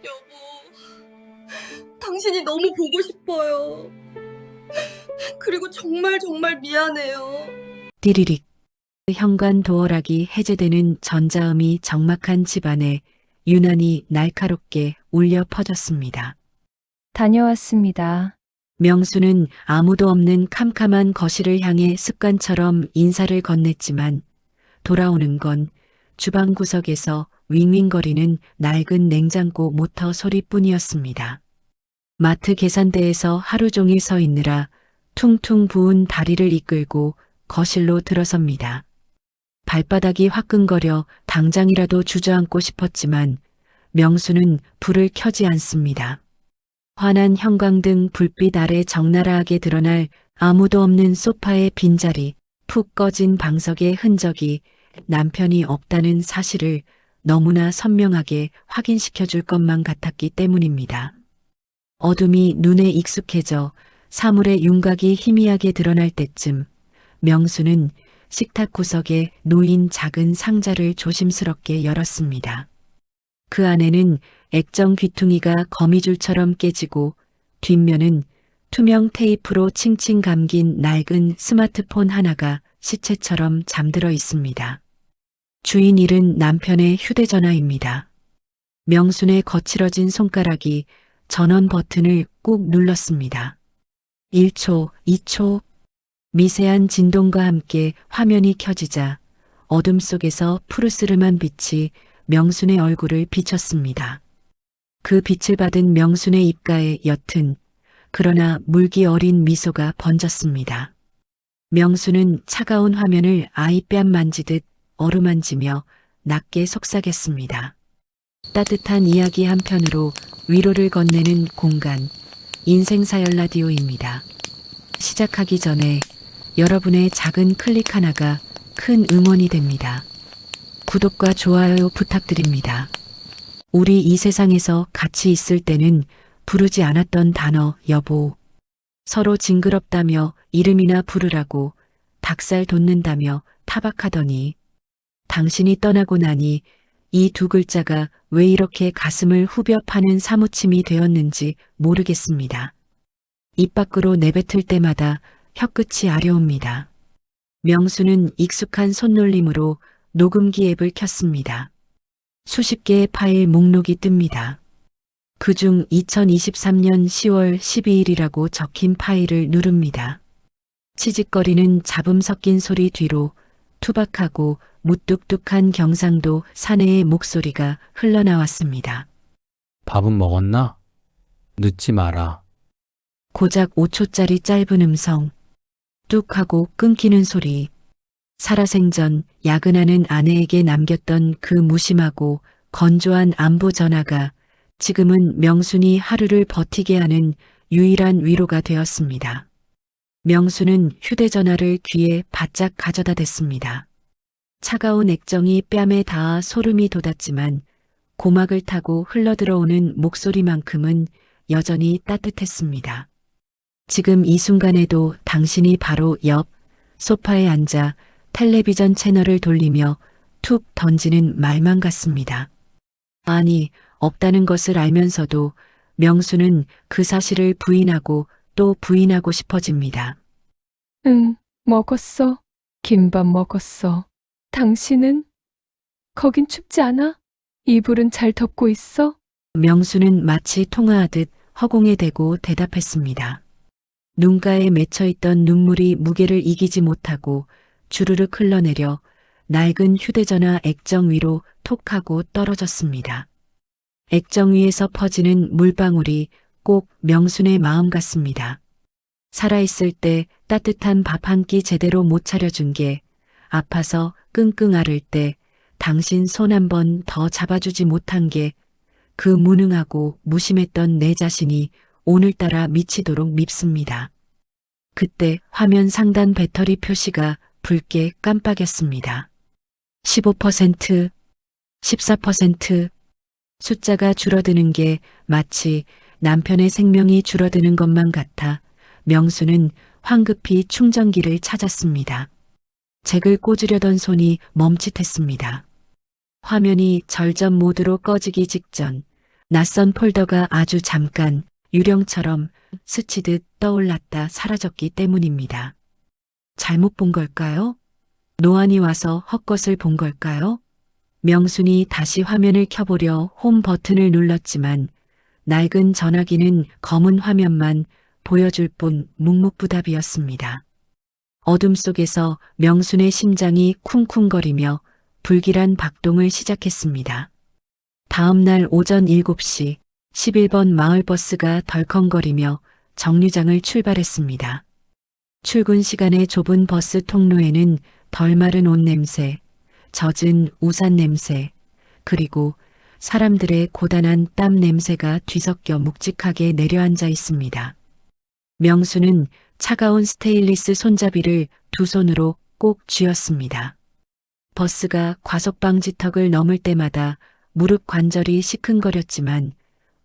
여보, 당신이 너무 보고 싶어요. 그리고 정말 정말 미안해요. 띠리릭. 현관 도어락이 해제되는 전자음이 적막한 집안에 유난히 날카롭게 울려 퍼졌습니다. 다녀왔습니다. 명수는 아무도 없는 캄캄한 거실을 향해 습관처럼 인사를 건넸지만 돌아오는 건 주방 구석에서 윙윙거리는 낡은 냉장고 모터 소리뿐이었습니다. 마트 계산대에서 하루 종일 서 있느라 퉁퉁 부은 다리를 이끌고 거실로 들어섭니다. 발바닥이 화끈거려 당장이라도 주저앉고 싶었지만 명수는 불을 켜지 않습니다. 환한 형광등 불빛 아래 적나라하게 드러날 아무도 없는 소파의 빈자리, 푹 꺼진 방석의 흔적이 남편이 없다는 사실을 너무나 선명하게 확인시켜 줄 것만 같았기 때문입니다. 어둠이 눈에 익숙해져 사물의 윤곽이 희미하게 드러날 때쯤 명수는 식탁 구석에 놓인 작은 상자를 조심스럽게 열었습니다. 그 안에는 액정 귀퉁이가 거미줄처럼 깨지고 뒷면은 투명 테이프로 칭칭 감긴 낡은 스마트폰 하나가 시체처럼 잠들어 있습니다. 주인 잃은 남편의 휴대전화입니다. 명순의 거칠어진 손가락이 전원 버튼을 꾹 눌렀습니다. 1초, 2초, 미세한 진동과 함께 화면이 켜지자 어둠 속에서 푸르스름한 빛이 명순의 얼굴을 비쳤습니다. 그 빛을 받은 명순의 입가에 옅은 그러나 물기 어린 미소가 번졌습니다. 명순은 차가운 화면을 아이 뺨 만지듯 어루만지며 낮게 속삭였습니다. 따뜻한 이야기 한 편으로 위로를 건네는 공간, 인생사열 라디오입니다. 시작하기 전에 여러분의 작은 클릭 하나가 큰 응원이 됩니다. 구독과 좋아요 부탁드립니다. 우리 이 세상에서 같이 있을 때는 부르지 않았던 단어 여보. 서로 징그럽다며 이름이나 부르라고 닭살 돋는다며 타박하더니 당신이 떠나고 나니 이 두 글자가 왜 이렇게 가슴을 후벼 파는 사무침이 되었는지 모르겠습니다. 입 밖으로 내뱉을 때마다 혀끝이 아려옵니다. 명수는 익숙한 손놀림으로 녹음기 앱을 켰습니다. 수십 개의 파일 목록이 뜹니다. 그중 2023년 10월 12일이라고 적힌 파일을 누릅니다. 치직거리는 잡음 섞인 소리 뒤로 투박하고 무뚝뚝한 경상도 사내의 목소리가 흘러나왔습니다. 밥은 먹었나? 늦지 마라. 고작 5초짜리 짧은 음성, 뚝 하고 끊기는 소리, 살아생전 야근하는 아내에게 남겼던 그 무심하고 건조한 안부 전화가 지금은 명순이 하루를 버티게 하는 유일한 위로가 되었습니다. 명수는 휴대전화를 귀에 바짝 가져다 댔습니다. 차가운 액정이 뺨에 닿아 소름이 돋았지만 고막을 타고 흘러들어오는 목소리만큼은 여전히 따뜻했습니다. 지금 이 순간에도 당신이 바로 옆 소파에 앉아 텔레비전 채널을 돌리며 툭 던지는 말만 같습니다. 아니, 없다는 것을 알면서도 명수는 그 사실을 부인하고 또 부인하고 싶어집니다. 응, 먹었어. 김밥 먹었어. 당신은? 거긴 춥지 않아? 이불은 잘 덮고 있어? 명수는 마치 통화하듯 허공에 대고 대답했습니다. 눈가에 맺혀있던 눈물이 무게를 이기지 못하고 주르륵 흘러내려 낡은 휴대전화 액정 위로 톡 하고 떨어졌습니다. 액정 위에서 퍼지는 물방울이 꼭 명순의 마음 같습니다. 살아있을 때 따뜻한 밥 한 끼 제대로 못 차려준 게 아파서 끙끙 앓을 때 당신 손 한 번 더 잡아주지 못한 게 그 무능하고 무심했던 내 자신이 오늘따라 미치도록 밉습니다. 그때 화면 상단 배터리 표시가 붉게 깜빡였습니다. 15%, 14%, 숫자가 줄어드는 게 마치 남편의 생명이 줄어드는 것만 같아 명수는 황급히 충전기를 찾았습니다. 잭을 꽂으려던 손이 멈칫했습니다. 화면이 절전 모드로 꺼지기 직전 낯선 폴더가 아주 잠깐 유령처럼 스치듯 떠올랐다 사라졌기 때문입니다. 잘못 본 걸까요? 노안이 와서 헛것을 본 걸까요? 명순이 다시 화면을 켜보려 홈 버튼을 눌렀지만 낡은 전화기는 검은 화면만 보여줄 뿐 묵묵부답이었습니다. 어둠 속에서 명순의 심장이 쿵쿵거리며 불길한 박동을 시작했습니다. 다음 날 오전 7시 11번 마을버스가 덜컹거리며 정류장을 출발했습니다. 출근 시간에 좁은 버스 통로에는 덜 마른 옷 냄새, 젖은 우산 냄새, 그리고 사람들의 고단한 땀 냄새가 뒤섞여 묵직하게 내려앉아 있습니다. 명수는 차가운 스테인리스 손잡이를 두 손으로 꼭 쥐었습니다. 버스가 과속방지턱을 넘을 때마다 무릎 관절이 시큰거렸지만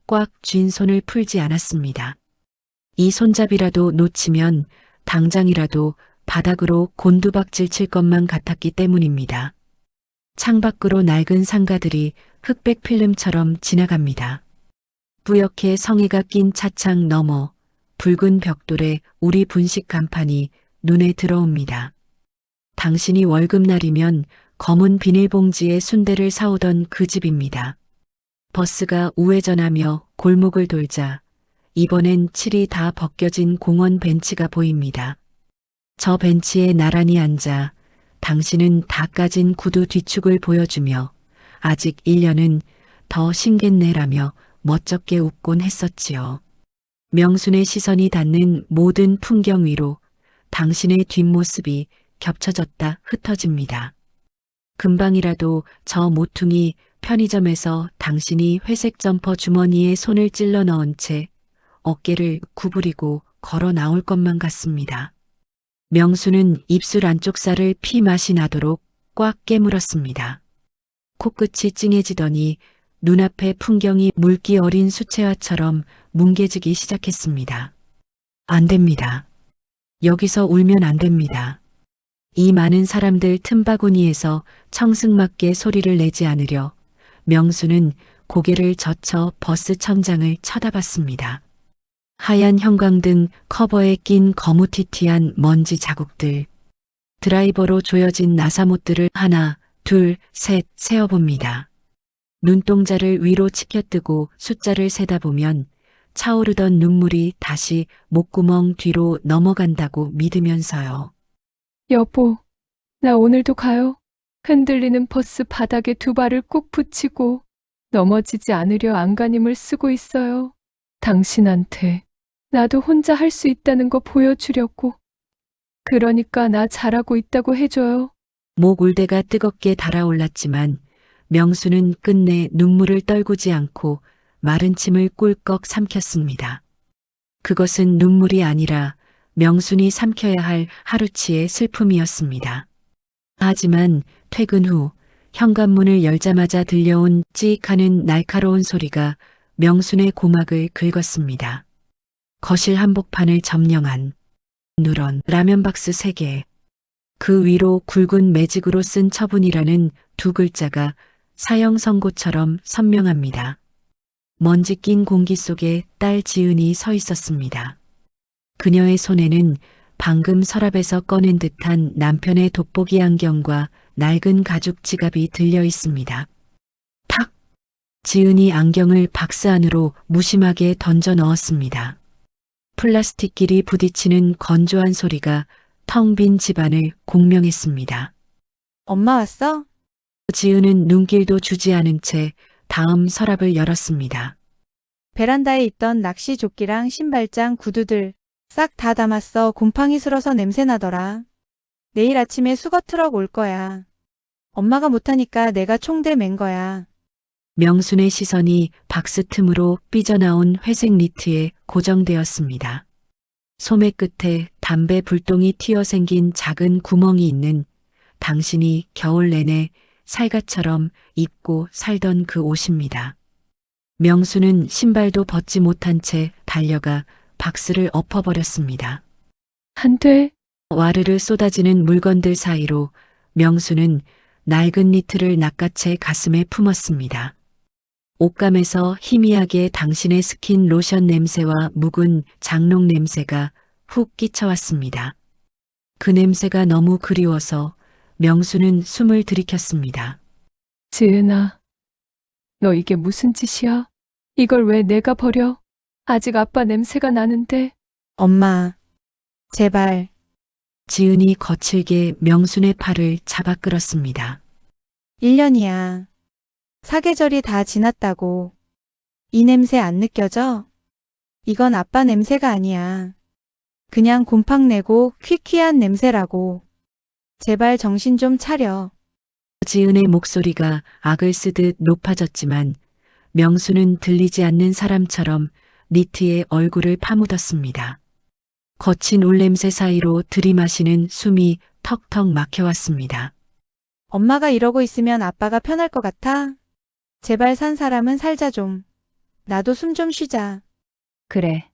꽉 쥔 손을 풀지 않았습니다. 이 손잡이라도 놓치면 당장이라도 바닥으로 곤두박질 칠 것만 같았기 때문입니다. 창밖으로 낡은 상가들이 흑백 필름처럼 지나갑니다. 뿌옇게 성의가 낀 차창 너머 붉은 벽돌에 우리 분식 간판이 눈에 들어옵니다. 당신이 월급날이면 검은 비닐봉지에 순대를 사오던 그 집입니다. 버스가 우회전하며 골목을 돌자 이번엔 칠이 다 벗겨진 공원 벤치가 보입니다. 저 벤치에 나란히 앉아 당신은 다 까진 구두 뒤축을 보여주며 아직 1년은 더 신겠네라며 멋쩍게 웃곤 했었지요. 명순의 시선이 닿는 모든 풍경 위로 당신의 뒷모습이 겹쳐졌다 흩어집니다. 금방이라도 저 모퉁이 편의점에서 당신이 회색 점퍼 주머니에 손을 찔러 넣은 채 어깨를 구부리고 걸어 나올 것만 같습니다. 명수는 입술 안쪽 살을 피 맛이 나도록 꽉 깨물었습니다. 코끝이 찡해지더니 눈앞의 풍경이 물기 어린 수채화처럼 뭉개지기 시작했습니다. 안 됩니다. 여기서 울면 안 됩니다. 이 많은 사람들 틈바구니에서 청승맞게 소리를 내지 않으려 명수는 고개를 젖혀 버스 천장을 쳐다봤습니다. 하얀 형광등 커버에 낀 거무튀튀한 먼지 자국들. 드라이버로 조여진 나사못들을 하나, 둘, 셋 세어봅니다. 눈동자를 위로 치켜뜨고 숫자를 세다 보면 차오르던 눈물이 다시 목구멍 뒤로 넘어간다고 믿으면서요. 여보, 나 오늘도 가요. 흔들리는 버스 바닥에 두 발을 꼭 붙이고 넘어지지 않으려 안간힘을 쓰고 있어요. 당신한테 나도 혼자 할 수 있다는 거 보여주려고. 그러니까 나 잘하고 있다고 해줘요. 목 울대가 뜨겁게 달아올랐지만 명수는 끝내 눈물을 떨구지 않고 마른 침을 꿀꺽 삼켰습니다. 그것은 눈물이 아니라 명순이 삼켜야 할 하루치의 슬픔이었습니다. 하지만 퇴근 후 현관문을 열자마자 들려온 찌익 하는 날카로운 소리가 명순의 고막을 긁었습니다. 거실 한복판을 점령한 누런 라면 박스 3개. 그 위로 굵은 매직으로 쓴 처분이라는 두 글자가 사형 선고처럼 선명합니다. 먼지 낀 공기 속에 딸 지은이 서 있었습니다. 그녀의 손에는 방금 서랍에서 꺼낸 듯한 남편의 돋보기 안경과 낡은 가죽 지갑이 들려 있습니다. 탁! 지은이 안경을 박스 안으로 무심하게 던져 넣었습니다. 플라스틱끼리 부딪히는 건조한 소리가 텅 빈 집안을 공명했습니다. 엄마 왔어? 지은은 눈길도 주지 않은 채 다음 서랍을 열었습니다. 베란다에 있던 낚시 조끼랑 신발장, 구두들 싹 다 담았어. 곰팡이 슬어서 냄새 나더라. 내일 아침에 수거 트럭 올 거야. 엄마가 못하니까 내가 총대 맨 거야. 명순의 시선이 박스 틈으로 삐져나온 회색 니트에 고정되었습니다. 소매 끝에 담배 불똥이 튀어 생긴 작은 구멍이 있는 당신이 겨울 내내 살갗처럼 입고 살던 그 옷입니다. 명수는 신발도 벗지 못한 채 달려가 박스를 엎어버렸습니다. 안 돼. 와르르 쏟아지는 물건들 사이로 명수는 낡은 니트를 낚아채 가슴에 품었습니다. 옷감에서 희미하게 당신의 스킨 로션 냄새와 묵은 장롱 냄새가 훅 끼쳐왔습니다. 그 냄새가 너무 그리워서 명수는 숨을 들이켰습니다. 지은아, 너 이게 무슨 짓이야? 이걸 왜 내가 버려? 아직 아빠 냄새가 나는데. 엄마, 제발. 지은이 거칠게 명순의 팔을 잡아 끌었습니다. 1년이야. 사계절이 다 지났다고. 이 냄새 안 느껴져? 이건 아빠 냄새가 아니야. 그냥 곰팡 내고 퀴퀴한 냄새라고. 제발 정신 좀 차려. 지은의 목소리가 악을 쓰듯 높아졌지만 명수는 들리지 않는 사람처럼 니트에 얼굴을 파묻었습니다. 거친 올냄새 사이로 들이마시는 숨이 턱턱 막혀왔습니다. 엄마가 이러고 있으면 아빠가 편할 것 같아? 제발 산 사람은 살자 좀. 나도 숨 좀 쉬자. 그래.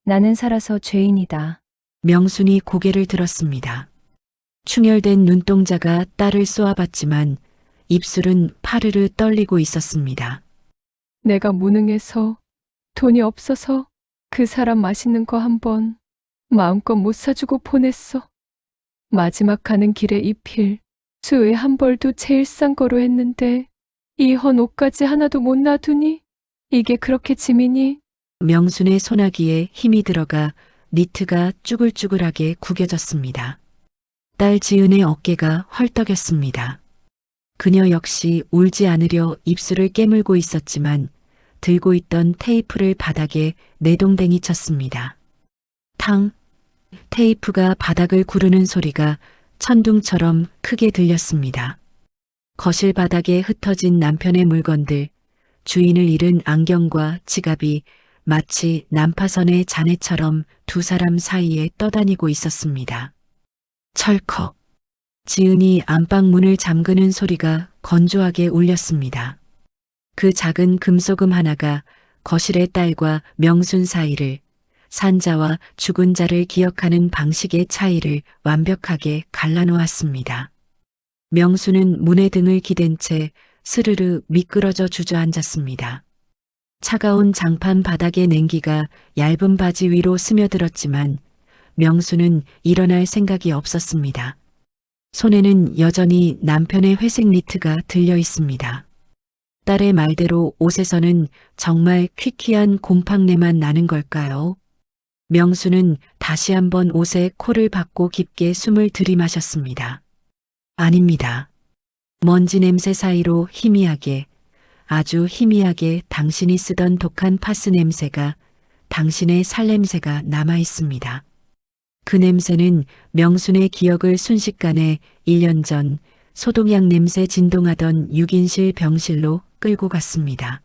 나는 살아서 죄인이다. 명순이 고개를 들었습니다. 충혈된 눈동자가 딸을 쏘아봤지만 입술은 파르르 떨리고 있었습니다. 내가 무능해서, 돈이 없어서 그 사람 맛있는 거 한번 마음껏 못 사주고 보냈어. 마지막 가는 길에 입힐 수의 한 벌도 제일 싼 거로 했는데 이 헌 옷까지 하나도 못 놔두니? 이게 그렇게 짐이니? 명순의 소나기에 힘이 들어가 니트가 쭈글쭈글하게 구겨졌습니다. 딸 지은의 어깨가 헐떡였습니다. 그녀 역시 울지 않으려 입술을 깨물고 있었지만 들고 있던 테이프를 바닥에 내동댕이 쳤습니다. 탕! 테이프가 바닥을 구르는 소리가 천둥처럼 크게 들렸습니다. 거실 바닥에 흩어진 남편의 물건들, 주인을 잃은 안경과 지갑이 마치 난파선의 잔해처럼 두 사람 사이에 떠다니고 있었습니다. 철컥. 지은이 안방 문을 잠그는 소리가 건조하게 울렸습니다. 그 작은 금소금 하나가 거실의 딸과 명순 사이를, 산자와 죽은 자를 기억하는 방식의 차이를 완벽하게 갈라놓았습니다. 명순은 문에 등을 기댄 채 스르르 미끄러져 주저앉았습니다. 차가운 장판 바닥의 냉기가 얇은 바지 위로 스며들었지만 명수는 일어날 생각이 없었습니다. 손에는 여전히 남편의 회색 니트가 들려 있습니다. 딸의 말대로 옷에서는 정말 퀴퀴한 곰팡내만 나는 걸까요? 명수는 다시 한번 옷에 코를 박고 깊게 숨을 들이마셨습니다. 아닙니다. 먼지 냄새 사이로 희미하게, 아주 희미하게 당신이 쓰던 독한 파스 냄새가, 당신의 살냄새가 남아 있습니다. 그 냄새는 명순의 기억을 순식간에 1년 전 소독약 냄새 진동하던 6인실 병실로 끌고 갔습니다.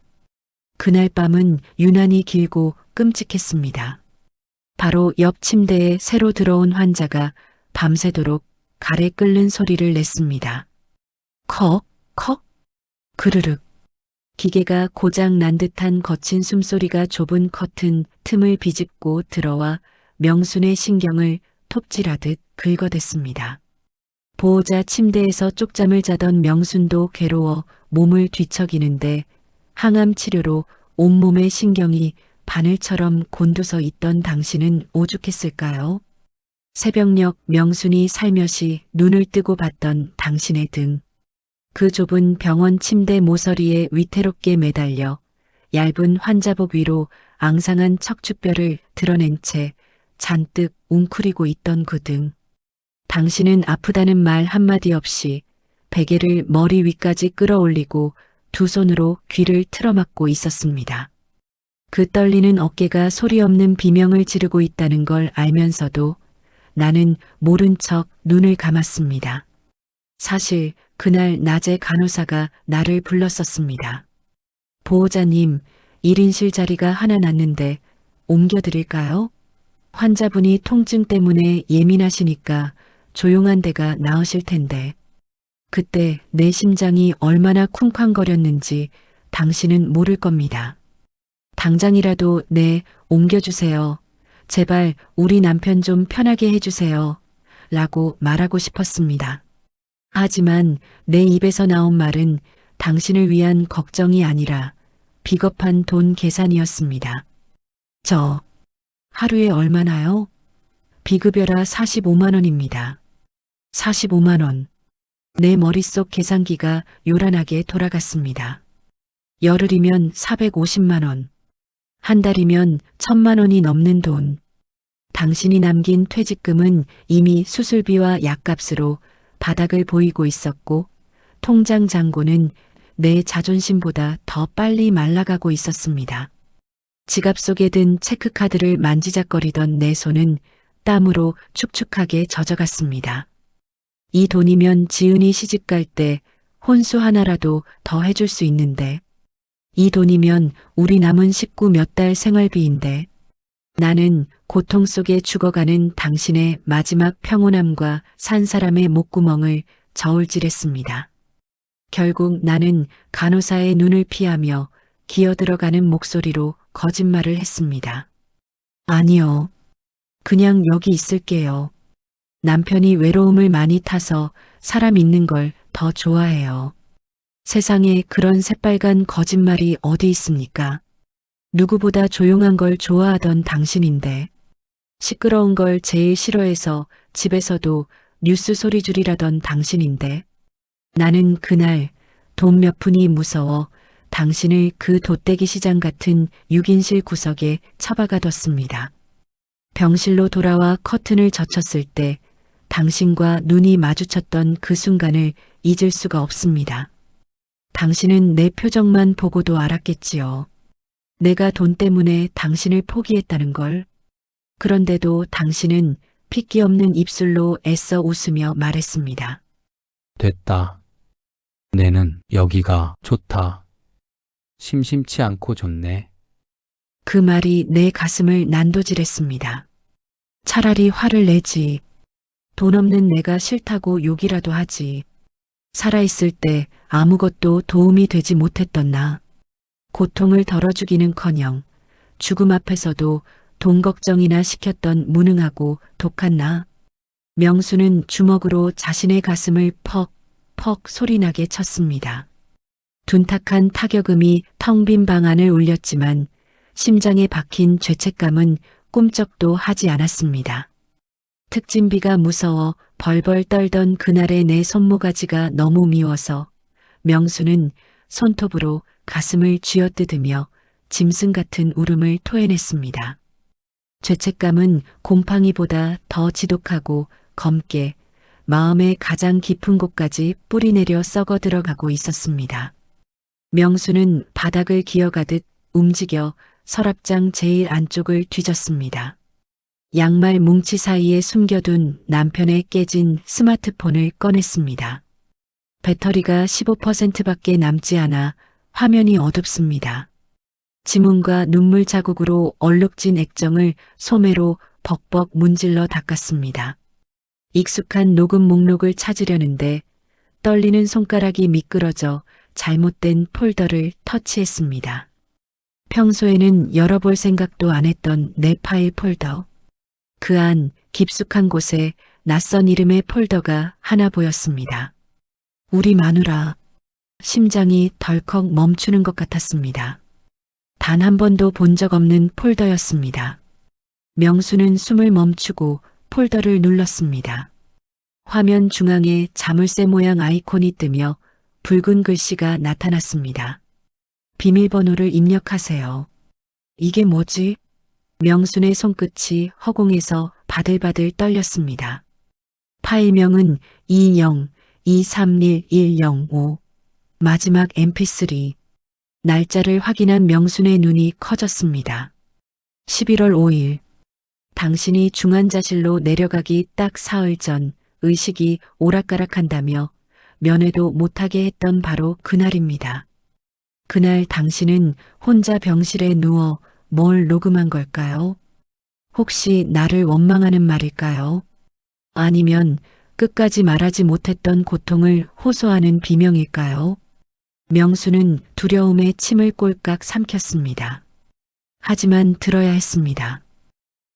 그날 밤은 유난히 길고 끔찍했습니다. 바로 옆 침대에 새로 들어온 환자가 밤새도록 가래 끓는 소리를 냈습니다. 컥, 컥, 그르륵. 기계가 고장 난 듯한 거친 숨소리가 좁은 커튼 틈을 비집고 들어와 명순의 신경을 톱질하듯 긁어댔습니다. 보호자 침대에서 쪽잠을 자던 명순도 괴로워 몸을 뒤척이는데 항암 치료로 온몸의 신경이 바늘처럼 곤두서 있던 당신은 오죽했을까요? 새벽녘 명순이 살며시 눈을 뜨고 봤던 당신의 등. 그 좁은 병원 침대 모서리에 위태롭게 매달려 얇은 환자복 위로 앙상한 척추뼈를 드러낸 채 잔뜩 웅크리고 있던 그 등. 당신은 아프다는 말 한마디 없이 베개를 머리 위까지 끌어올리고 두 손으로 귀를 틀어막고 있었습니다. 그 떨리는 어깨가 소리 없는 비명을 지르고 있다는 걸 알면서도 나는 모른 척 눈을 감았습니다. 사실 그날 낮에 간호사가 나를 불렀었습니다. 보호자님, 1인실 자리가 하나 났는데 옮겨드릴까요? 환자분이 통증 때문에 예민하시니까 조용한 데가 나으실 텐데. 그때 내 심장이 얼마나 쿵쾅거렸는지 당신은 모를 겁니다. 당장이라도 옮겨주세요. 제발 우리 남편 좀 편하게 해주세요. 라고 말하고 싶었습니다. 하지만 내 입에서 나온 말은 당신을 위한 걱정이 아니라 비겁한 돈 계산이었습니다. 저 하루에 얼마나요? 비급여라 45만 원입니다. 45만 원. 내 머릿속 계산기가 요란하게 돌아갔습니다. 열흘이면 450만 원. 한 달이면 1000만 원이 넘는 돈. 당신이 남긴 퇴직금은 이미 수술비와 약값으로 바닥을 보이고 있었고 통장 잔고는 내 자존심보다 더 빨리 말라가고 있었습니다. 지갑 속에 든 체크카드를 만지작거리던 내 손은 땀으로 축축하게 젖어갔습니다. 이 돈이면 지은이 시집갈 때 혼수 하나라도 더 해줄 수 있는데, 이 돈이면 우리 남은 식구 몇 달 생활비인데, 나는 고통 속에 죽어가는 당신의 마지막 평온함과 산 사람의 목구멍을 저울질했습니다. 결국 나는 간호사의 눈을 피하며 기어들어가는 목소리로 거짓말을 했습니다. 아니요. 그냥 여기 있을게요. 남편이 외로움을 많이 타서 사람 있는 걸 더 좋아해요. 세상에 그런 새빨간 거짓말이 어디 있습니까? 누구보다 조용한 걸 좋아하던 당신인데, 시끄러운 걸 제일 싫어해서 집에서도 뉴스 소리 줄이라던 당신인데, 나는 그날 돈 몇 푼이 무서워 당신을 그 돗대기 시장 같은 6인실 구석에 처박아뒀습니다. 병실로 돌아와 커튼을 젖혔을 때 당신과 눈이 마주쳤던 그 순간을 잊을 수가 없습니다. 당신은 내 표정만 보고도 알았겠지요. 내가 돈 때문에 당신을 포기했다는 걸. 그런데도 당신은 핏기 없는 입술로 애써 웃으며 말했습니다. 됐다. 내는 여기가 좋다. 심심치 않고 좋네. 그 말이 내 가슴을 난도질했습니다. 차라리 화를 내지. 돈 없는 내가 싫다고 욕이라도 하지. 살아있을 때 아무것도 도움이 되지 못했던 나. 고통을 덜어주기는커녕 죽음 앞에서도 돈 걱정이나 시켰던 무능하고 독한 나. 명수는 주먹으로 자신의 가슴을 퍽퍽 소리나게 쳤습니다. 둔탁한 타격음이 텅 빈 방 안을 울렸지만 심장에 박힌 죄책감은 꿈쩍도 하지 않았습니다. 특진비가 무서워 벌벌 떨던 그날의 내 손모가지가 너무 미워서 명수는 손톱으로 가슴을 쥐어뜯으며 짐승 같은 울음을 토해냈습니다. 죄책감은 곰팡이보다 더 지독하고 검게 마음의 가장 깊은 곳까지 뿌리내려 썩어 들어가고 있었습니다. 명수는 바닥을 기어가듯 움직여 서랍장 제일 안쪽을 뒤졌습니다. 양말 뭉치 사이에 숨겨둔 남편의 깨진 스마트폰을 꺼냈습니다. 배터리가 15%밖에 남지 않아 화면이 어둡습니다. 지문과 눈물 자국으로 얼룩진 액정을 소매로 벅벅 문질러 닦았습니다. 익숙한 녹음 목록을 찾으려는데 떨리는 손가락이 미끄러져 잘못된 폴더를 터치했습니다. 평소에는 열어볼 생각도 안 했던 내 파일 폴더. 그 안 깊숙한 곳에 낯선 이름의 폴더가 하나 보였습니다. 우리 마누라. 심장이 덜컥 멈추는 것 같았습니다. 단 한 번도 본 적 없는 폴더였습니다. 명수는 숨을 멈추고 폴더를 눌렀습니다. 화면 중앙에 자물쇠 모양 아이콘이 뜨며 붉은 글씨가 나타났습니다. 비밀번호를 입력하세요. 이게 뭐지? 명순의 손끝이 허공에서 바들바들 떨렸습니다. 파일명은 202311105. 마지막 mp3. 날짜를 확인한 명순의 눈이 커졌습니다. 11월 5일. 당신이 중환자실로 내려가기 딱 사흘 전 의식이 오락가락한다며 면회도 못하게 했던 바로 그날입니다. 그날 당신은 혼자 병실에 누워 뭘 녹음한 걸까요? 혹시 나를 원망하는 말일까요? 아니면 끝까지 말하지 못했던 고통을 호소하는 비명일까요? 명수는 두려움에 침을 꼴깍 삼켰습니다. 하지만 들어야 했습니다.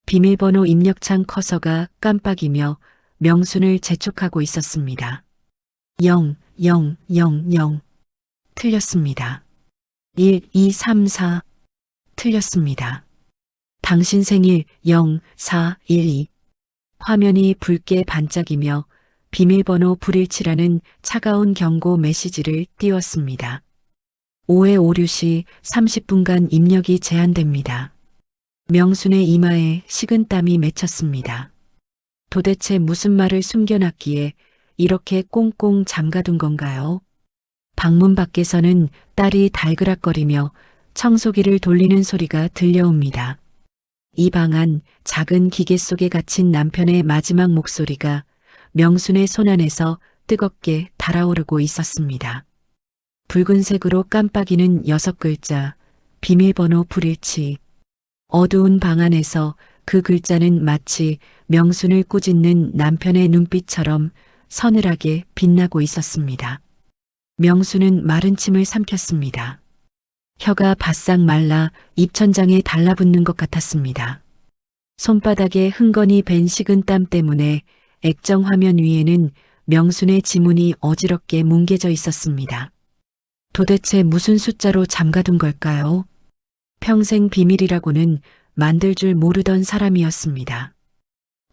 비밀번호 입력창 커서가 깜빡이며 명순을 재촉하고 있었습니다. 0, 0, 0, 0. 틀렸습니다. 1, 2, 3, 4. 틀렸습니다. 당신 생일 0, 4, 1, 2. 화면이 붉게 반짝이며 비밀번호 불일치라는 차가운 경고 메시지를 띄웠습니다. 오해 오류 시 30분간 입력이 제한됩니다. 명순의 이마에 식은땀이 맺혔습니다. 도대체 무슨 말을 숨겨놨기에 이렇게 꽁꽁 잠가둔 건가요? 방문 밖에서는 딸이 달그락거리며 청소기를 돌리는 소리가 들려옵니다. 이 방 안 작은 기계 속에 갇힌 남편의 마지막 목소리가 명순의 손안에서 뜨겁게 달아오르고 있었습니다. 붉은색으로 깜빡이는 6글자, 비밀번호 불일치. 어두운 방 안에서 그 글자는 마치 명순을 꾸짖는 남편의 눈빛처럼 서늘하게 빛나고 있었습니다. 명순은 마른 침을 삼켰습니다. 혀가 바싹 말라 입천장에 달라붙는 것 같았습니다. 손바닥에 흥건히 밴 식은땀 때문에 액정 화면 위에는 명순의 지문이 어지럽게 뭉개져 있었습니다. 도대체 무슨 숫자로 잠가둔 걸까요? 평생 비밀이라고는 만들 줄 모르던 사람이었습니다.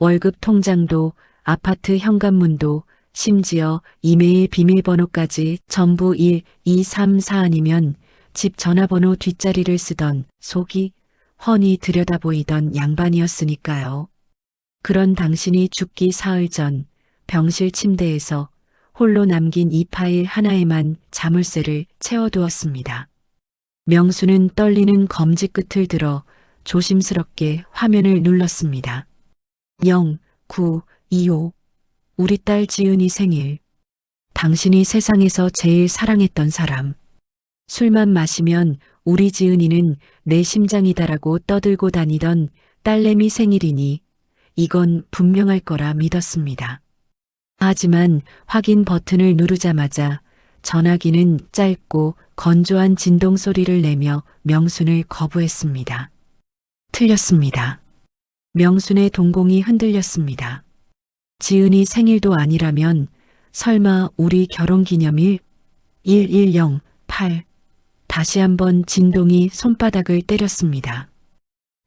월급 통장도 아파트 현관문도 심지어 이메일 비밀번호까지 전부 1, 2, 3, 4 아니면 집 전화번호 뒷자리를 쓰던 속이 훤히 들여다보이던 양반이었으니까요. 그런 당신이 죽기 사흘 전 병실 침대에서 홀로 남긴 이 파일 하나에만 자물쇠를 채워두었습니다. 명수는 떨리는 검지 끝을 들어 조심스럽게 화면을 눌렀습니다. 0, 9, 25. 우리 딸 지은이 생일. 당신이 세상에서 제일 사랑했던 사람. 술만 마시면 우리 지은이는 내 심장이다라고 떠들고 다니던 딸내미 생일이니 이건 분명할 거라 믿었습니다. 하지만 확인 버튼을 누르자마자 전화기는 짧고 건조한 진동 소리를 내며 명순을 거부했습니다. 틀렸습니다. 명순의 동공이 흔들렸습니다. 지은이 생일도 아니라면 설마 우리 결혼기념일 1108. 다시 한번 진동이 손바닥을 때렸습니다.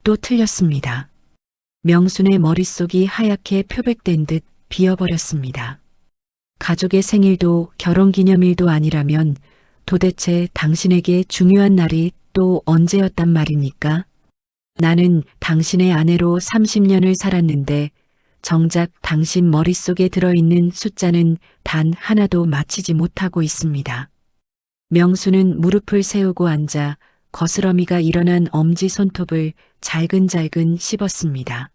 또 틀렸습니다. 명순의 머릿속이 하얗게 표백된 듯 비어버렸습니다. 가족의 생일도 결혼기념일도 아니라면 도대체 당신에게 중요한 날이 또 언제였단 말입니까? 나는 당신의 아내로 30년을 살았는데 정작 당신 머릿속에 들어있는 숫자는 단 하나도 맞히지 못하고 있습니다. 명수는 무릎을 세우고 앉아 거스러미가 일어난 엄지 손톱을 잘근잘근 씹었습니다.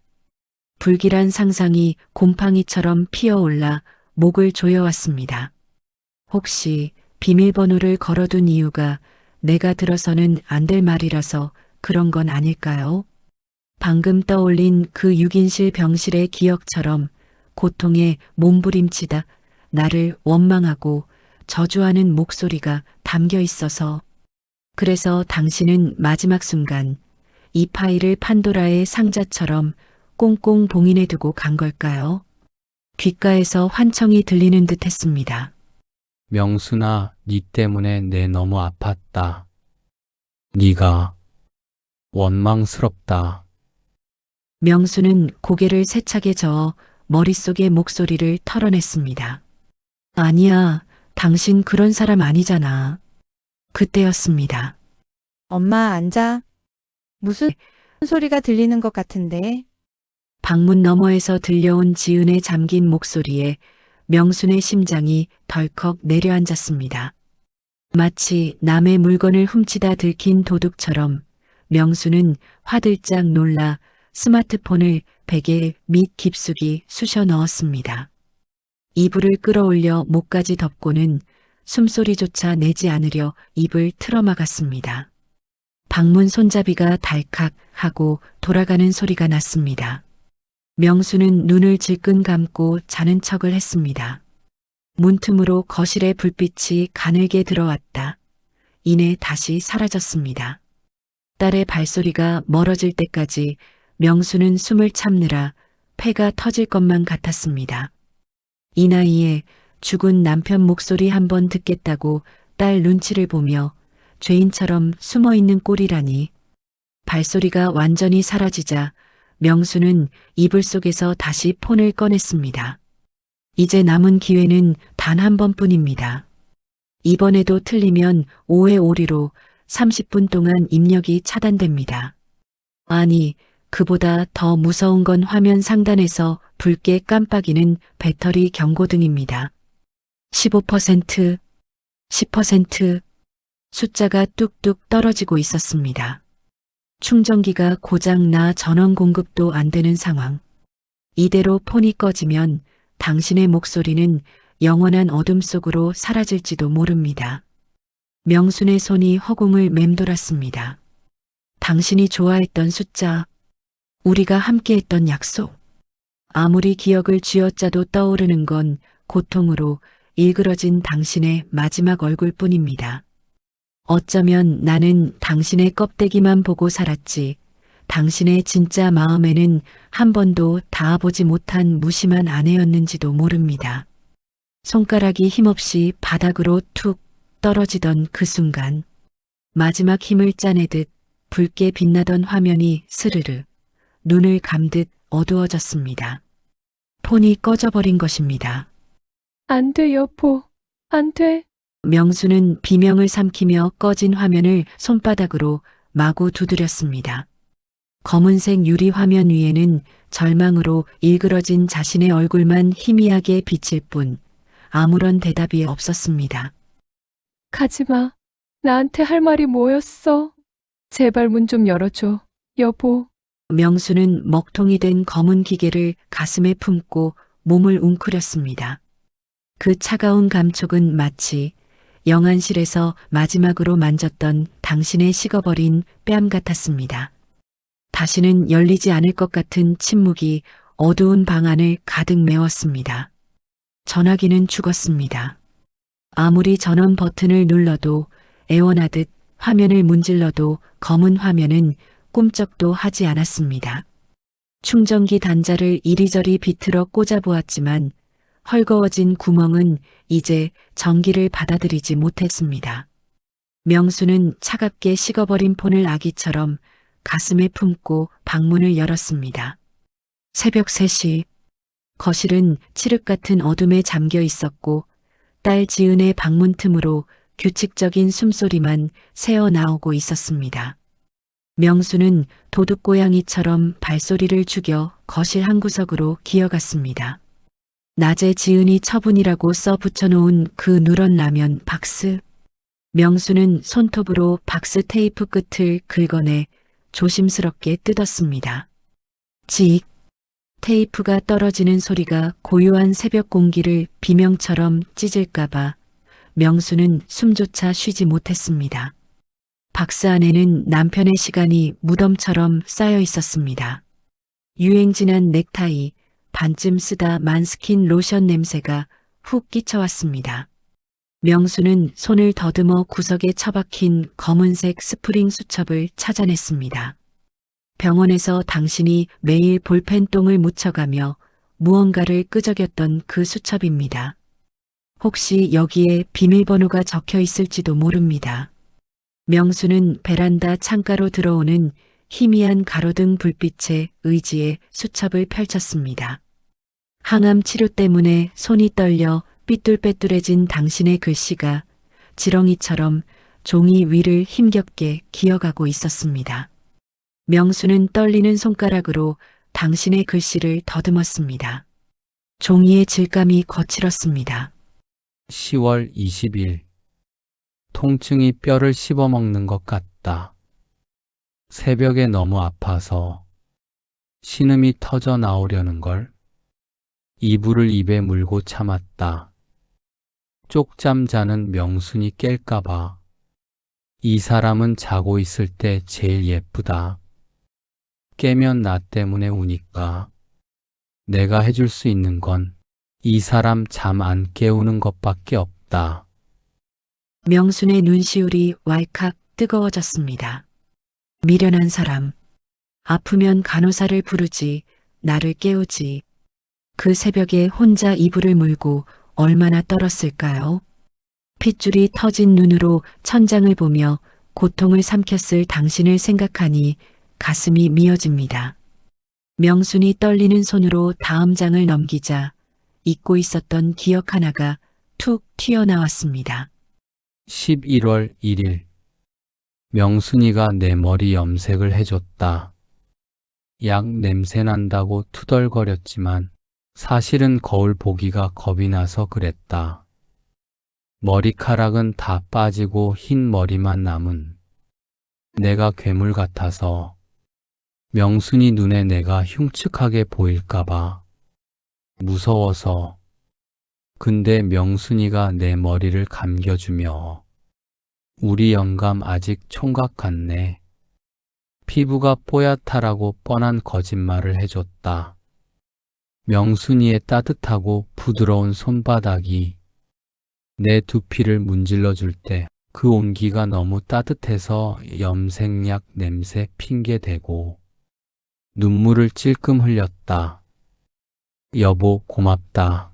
불길한 상상이 곰팡이처럼 피어올라 목을 조여왔습니다. 혹시 비밀번호를 걸어둔 이유가 내가 들어서는 안 될 말이라서 그런 건 아닐까요? 방금 떠올린 그 6인실 병실의 기억처럼 고통에 몸부림치다 나를 원망하고 저주하는 목소리가 담겨 있어서 그래서 당신은 마지막 순간 이 파일을 판도라의 상자처럼 꽁꽁 봉인해 두고 간 걸까요? 귓가에서 환청이 들리는 듯 했습니다. 명순아, 네 때문에 내 너무 아팠다. 네가 원망스럽다. 명수는 고개를 세차게 저어 머릿속의 목소리를 털어냈습니다. 아니야, 당신 그런 사람 아니잖아. 그때였습니다. 엄마 앉아. 무슨 소리가 들리는 것 같은데. 방문 너머에서 들려온 지은의 잠긴 목소리에 명순의 심장이 덜컥 내려앉았습니다. 마치 남의 물건을 훔치다 들킨 도둑처럼 명순은 화들짝 놀라 스마트폰을 베개 밑 깊숙이 쑤셔 넣었습니다. 이불을 끌어올려 목까지 덮고는 숨소리조차 내지 않으려 입을 틀어막았습니다. 방문 손잡이가 달칵 하고 돌아가는 소리가 났습니다. 명수는 눈을 질끈 감고 자는 척을 했습니다. 문틈으로 거실의 불빛이 가늘게 들어왔다. 이내 다시 사라졌습니다. 딸의 발소리가 멀어질 때까지 명수는 숨을 참느라 폐가 터질 것만 같았습니다. 이 나이에 죽은 남편 목소리 한번 듣겠다고 딸 눈치를 보며 죄인처럼 숨어 있는 꼴이라니. 발소리가 완전히 사라지자 명수는 이불 속에서 다시 폰을 꺼냈습니다. 이제 남은 기회는 단 한 번뿐입니다. 이번에도 틀리면 오해 오리로 30분 동안 입력이 차단됩니다. 아니, 그보다 더 무서운 건 화면 상단에서 붉게 깜빡이는 배터리 경고등입니다. 15%, 10% 숫자가 뚝뚝 떨어지고 있었습니다. 충전기가 고장나 전원 공급도 안 되는 상황. 이대로 폰이 꺼지면 당신의 목소리는 영원한 어둠 속으로 사라질지도 모릅니다. 명순의 손이 허공을 맴돌았습니다. 당신이 좋아했던 숫자, 우리가 함께했던 약속. 아무리 기억을 쥐어짜도 떠오르는 건 고통으로 일그러진 당신의 마지막 얼굴뿐입니다. 어쩌면 나는 당신의 껍데기만 보고 살았지, 당신의 진짜 마음에는 한 번도 닿아보지 못한 무심한 아내였는지도 모릅니다. 손가락이 힘없이 바닥으로 툭 떨어지던 그 순간, 마지막 힘을 짜내듯 붉게 빛나던 화면이 스르르 눈을 감듯 어두워졌습니다. 폰이 꺼져버린 것입니다. 안 돼, 여보. 안 돼. 명수는 비명을 삼키며 꺼진 화면을 손바닥으로 마구 두드렸습니다. 검은색 유리 화면 위에는 절망으로 일그러진 자신의 얼굴만 희미하게 비칠 뿐 아무런 대답이 없었습니다. 가지 마. 나한테 할 말이 뭐였어? 제발 문 좀 열어줘, 여보. 명수는 먹통이 된 검은 기계를 가슴에 품고 몸을 웅크렸습니다. 그 차가운 감촉은 마치 영안실에서 마지막으로 만졌던 당신의 식어버린 뺨 같았습니다. 다시는 열리지 않을 것 같은 침묵이 어두운 방 안을 가득 메웠습니다. 전화기는 죽었습니다. 아무리 전원 버튼을 눌러도 애원하듯 화면을 문질러도 검은 화면은 꿈쩍도 하지 않았습니다. 충전기 단자를 이리저리 비틀어 꽂아보았지만 헐거워진 구멍은 이제 전기를 받아들이지 못했습니다. 명수는 차갑게 식어버린 폰을 아기처럼 가슴에 품고 방문을 열었습니다. 새벽 3시, 거실은 칠흑 같은 어둠에 잠겨 있었고 딸 지은의 방문 틈으로 규칙적인 숨소리만 새어나오고 있었습니다. 명수는 도둑고양이처럼 발소리를 죽여 거실 한 구석으로 기어갔습니다. 낮에 지은이 처분이라고 써 붙여놓은 그 누런 라면 박스. 명수는 손톱으로 박스 테이프 끝을 긁어내 조심스럽게 뜯었습니다. 직! 테이프가 떨어지는 소리가 고요한 새벽 공기를 비명처럼 찢을까봐 명수는 숨조차 쉬지 못했습니다. 박스 안에는 남편의 시간이 무덤처럼 쌓여 있었습니다. 유행 지난 넥타이, 반쯤 쓰다 만스킨 로션 냄새가 훅 끼쳐왔습니다. 명수는 손을 더듬어 구석에 처박힌 검은색 스프링 수첩을 찾아냈습니다. 병원에서 당신이 매일 볼펜똥을 묻혀가며 무언가를 끄적였던 그 수첩입니다. 혹시 여기에 비밀번호가 적혀 있을지도 모릅니다. 명수는 베란다 창가로 들어오는 희미한 가로등 불빛에 의지해 수첩을 펼쳤습니다. 항암 치료 때문에 손이 떨려 삐뚤빼뚤해진 당신의 글씨가 지렁이처럼 종이 위를 힘겹게 기어가고 있었습니다. 명수는 떨리는 손가락으로 당신의 글씨를 더듬었습니다. 종이의 질감이 거칠었습니다. 10월 20일. 통증이 뼈를 씹어먹는 것 같다. 새벽에 너무 아파서 신음이 터져 나오려는 걸. 이불을 입에 물고 참았다. 쪽잠 자는 명순이 깰까봐. 이 사람은 자고 있을 때 제일 예쁘다. 깨면 나 때문에 우니까. 내가 해줄 수 있는 건 이 사람 잠 안 깨우는 것밖에 없다. 명순의 눈시울이 왈칵 뜨거워졌습니다. 미련한 사람. 아프면 간호사를 부르지, 나를 깨우지. 그 새벽에 혼자 이불을 물고 얼마나 떨었을까요? 핏줄이 터진 눈으로 천장을 보며 고통을 삼켰을 당신을 생각하니 가슴이 미어집니다. 명순이 떨리는 손으로 다음 장을 넘기자 잊고 있었던 기억 하나가 툭 튀어나왔습니다. 11월 1일. 명순이가 내 머리 염색을 해줬다. 약 냄새 난다고 투덜거렸지만 사실은 거울 보기가 겁이 나서 그랬다. 머리카락은 다 빠지고 흰 머리만 남은 내가 괴물 같아서 명순이 눈에 내가 흉측하게 보일까봐 무서워서. 근데 명순이가 내 머리를 감겨주며 우리 영감 아직 총각 같네. 피부가 뽀얗다라고 뻔한 거짓말을 해줬다. 명순이의 따뜻하고 부드러운 손바닥이 내 두피를 문질러 줄 때 그 온기가 너무 따뜻해서 염색약 냄새 핑계대고 눈물을 찔끔 흘렸다. 여보, 고맙다.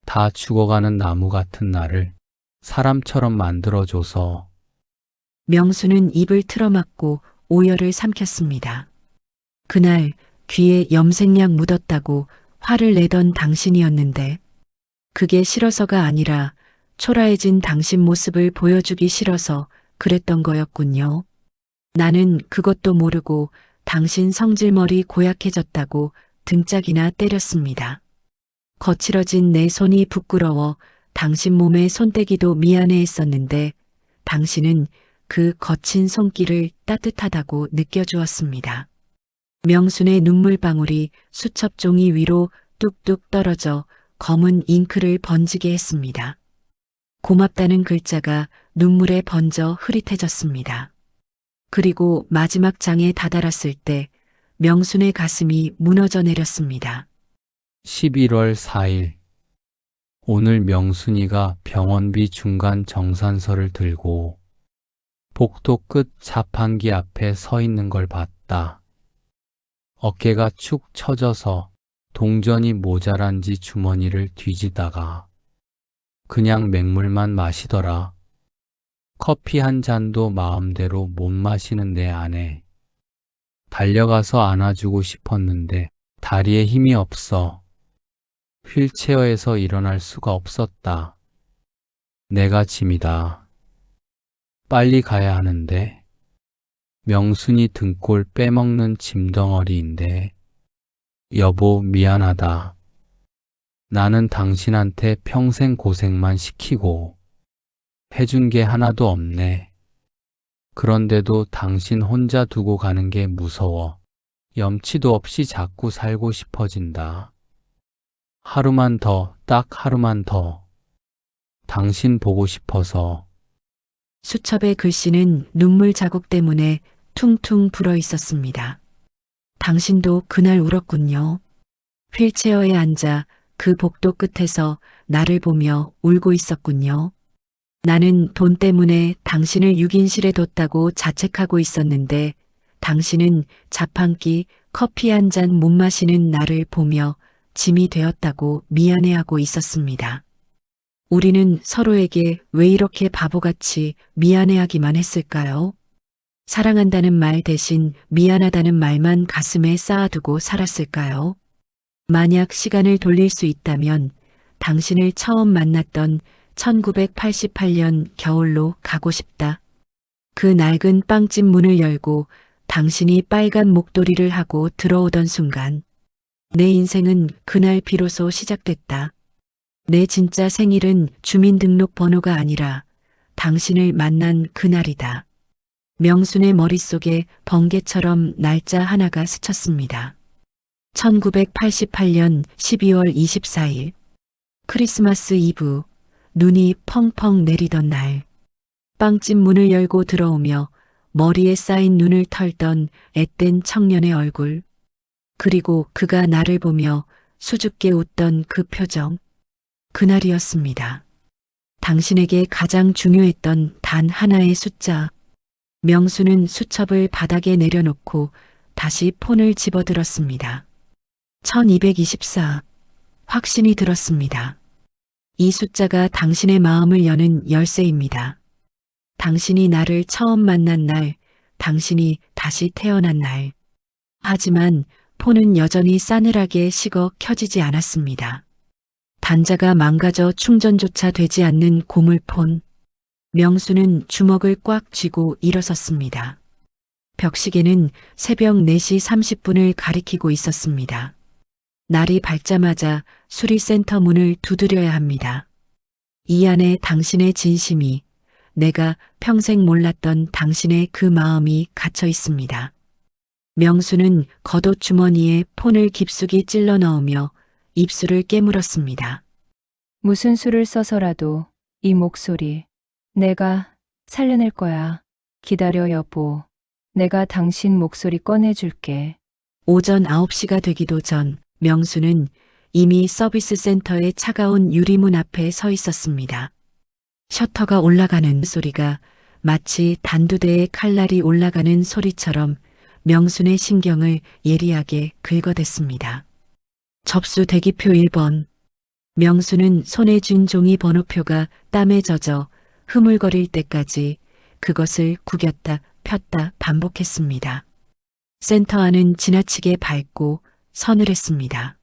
다 죽어가는 나무 같은 나를 사람처럼 만들어줘서. 명수는 입을 틀어막고 오열을 삼켰습니다. 그날 귀에 염색약 묻었다고 화를 내던 당신이었는데 그게 싫어서가 아니라 초라해진 당신 모습을 보여주기 싫어서 그랬던 거였군요. 나는 그것도 모르고 당신 성질머리 고약해졌다고 등짝이나 때렸습니다. 거칠어진 내 손이 부끄러워 당신 몸에 손대기도 미안해했었는데 당신은 그 거친 손길을 따뜻하다고 느껴주었습니다. 명순의 눈물방울이 수첩종이 위로 뚝뚝 떨어져 검은 잉크를 번지게 했습니다. 고맙다는 글자가 눈물에 번져 흐릿해졌습니다. 그리고 마지막 장에 다다랐을 때 명순의 가슴이 무너져 내렸습니다. 11월 4일. 오늘 명순이가 병원비 중간 정산서를 들고 복도 끝 자판기 앞에 서 있는 걸 봤다. 어깨가 축 처져서 동전이 모자란지 주머니를 뒤지다가 그냥 맹물만 마시더라. 커피 한 잔도 마음대로 못 마시는 내 아내. 달려가서 안아주고 싶었는데 다리에 힘이 없어. 휠체어에서 일어날 수가 없었다. 내가 짐이다. 빨리 가야 하는데. 명순이 등골 빼먹는 짐덩어리인데. 여보, 미안하다. 나는 당신한테 평생 고생만 시키고 해준 게 하나도 없네. 그런데도 당신 혼자 두고 가는 게 무서워. 염치도 없이 자꾸 살고 싶어진다. 하루만 더, 딱 하루만 더. 당신 보고 싶어서. 수첩의 글씨는 눈물 자국 때문에 퉁퉁 불어 있었습니다. 당신도 그날 울었군요. 휠체어에 앉아 그 복도 끝에서 나를 보며 울고 있었군요. 나는 돈 때문에 당신을 6인실에 뒀다고 자책하고 있었는데 당신은 자판기 커피 한 잔 못 마시는 나를 보며 짐이 되었다고 미안해하고 있었습니다. 우리는 서로에게 왜 이렇게 바보같이 미안해하기만 했을까요? 사랑한다는 말 대신 미안하다는 말만 가슴에 쌓아두고 살았을까요? 만약 시간을 돌릴 수 있다면 당신을 처음 만났던 1988년 겨울로 가고 싶다. 그 낡은 빵집 문을 열고 당신이 빨간 목도리를 하고 들어오던 순간 내 인생은 그날 비로소 시작됐다. 내 진짜 생일은 주민등록번호가 아니라 당신을 만난 그날이다. 명순의 머릿속에 번개처럼 날짜 하나가 스쳤습니다. 1988년 12월 24일 크리스마스 이브 눈이 펑펑 내리던 날 빵집 문을 열고 들어오며 머리에 쌓인 눈을 털던 앳된 청년의 얼굴 그리고 그가 나를 보며 수줍게 웃던 그 표정 그날이었습니다. 당신에게 가장 중요했던 단 하나의 숫자 명수는 수첩을 바닥에 내려놓고 다시 폰을 집어들었습니다. 1224 확신이 들었습니다. 이 숫자가 당신의 마음을 여는 열쇠입니다. 당신이 나를 처음 만난 날, 당신이 다시 태어난 날. 하지만 폰은 여전히 싸늘하게 식어 켜지지 않았습니다. 단자가 망가져 충전조차 되지 않는 고물폰. 명수는 주먹을 꽉 쥐고 일어섰습니다. 벽시계는 새벽 4시 30분을 가리키고 있었습니다. 날이 밝자마자 수리센터 문을 두드려야 합니다. 이 안에 당신의 진심이, 내가 평생 몰랐던 당신의 그 마음이 갇혀 있습니다. 명수는 겉옷 주머니에 폰을 깊숙이 찔러 넣으며 입술을 깨물었습니다. 무슨 수를 써서라도 이 목소리 내가 살려낼 거야. 기다려 여보. 내가 당신 목소리 꺼내줄게. 오전 9시가 되기도 전 명수는 이미 서비스 센터의 차가운 유리문 앞에 서 있었습니다. 셔터가 올라가는 소리가 마치 단두대의 칼날이 올라가는 소리처럼 명순의 신경을 예리하게 긁어댔습니다. 접수 대기표 1번. 명수는 손에 쥔 종이 번호표가 땀에 젖어 흐물거릴 때까지 그것을 구겼다 폈다 반복했습니다. 센터 안은 지나치게 밝고 서늘했습니다.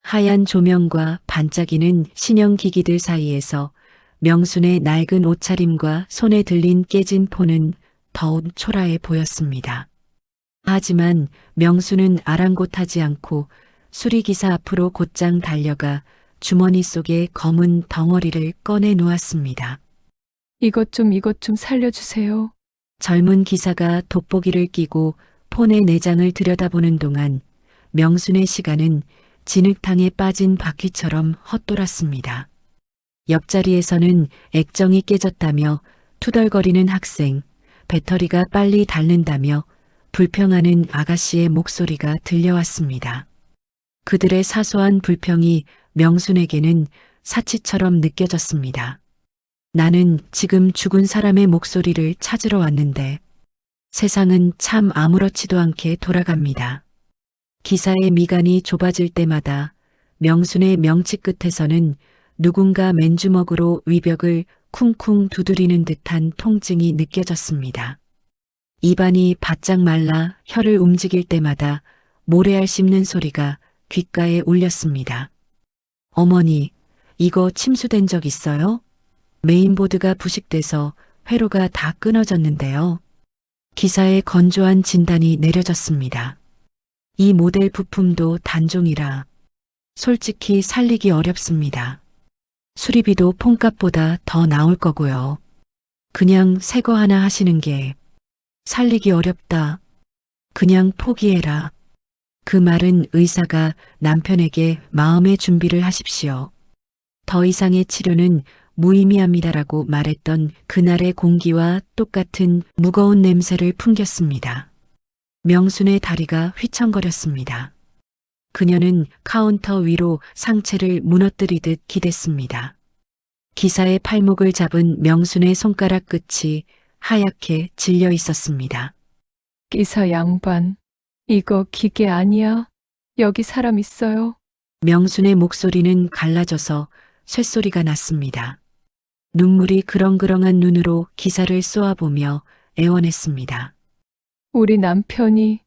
하얀 조명과 반짝이는 신형기기들 사이에서 명순의 낡은 옷차림과 손에 들린 깨진 폰은 더욱 초라해 보였습니다. 하지만 명수는 아랑곳하지 않고 수리기사 앞으로 곧장 달려가 주머니 속에 검은 덩어리를 꺼내 놓았습니다. 이것 좀 살려주세요. 젊은 기사가 돋보기를 끼고 폰의 내장을 들여다보는 동안 명순의 시간은 진흙탕에 빠진 바퀴처럼 헛돌았습니다. 옆자리에서는 액정이 깨졌다며 투덜거리는 학생, 배터리가 빨리 닳는다며 불평하는 아가씨의 목소리가 들려왔습니다. 그들의 사소한 불평이 명순에게는 사치처럼 느껴졌습니다. 나는 지금 죽은 사람의 목소리를 찾으러 왔는데 세상은 참 아무렇지도 않게 돌아갑니다. 기사의 미간이 좁아질 때마다 명순의 명치 끝에서는 누군가 맨주먹으로 위벽을 쿵쿵 두드리는 듯한 통증이 느껴졌습니다. 입안이 바짝 말라 혀를 움직일 때마다 모래알 씹는 소리가 귓가에 울렸습니다. 어머니, 이거 침수된 적 있어요? 메인보드가 부식돼서 회로가 다 끊어졌는데요. 기사의 건조한 진단이 내려졌습니다. 이 모델 부품도 단종이라 솔직히 살리기 어렵습니다. 수리비도 폰값보다 더 나올 거고요. 그냥 새 거 하나 하시는 게 살리기 어렵다. 그냥 포기해라. 그 말은 의사가 남편에게 마음의 준비를 하십시오. 더 이상의 치료는 무의미합니다라고 말했던 그날의 공기와 똑같은 무거운 냄새를 풍겼습니다. 명순의 다리가 휘청거렸습니다. 그녀는 카운터 위로 상체를 무너뜨리듯 기댔습니다. 기사의 팔목을 잡은 명순의 손가락 끝이 하얗게 질려 있었습니다. 기사 양반, 이거 기계 아니야. 여기 사람 있어요. 명순의 목소리는 갈라져서 쇳소리가 났습니다. 눈물이 그렁그렁한 눈으로 기사를 쏘아보며 애원했습니다. 우리 남편이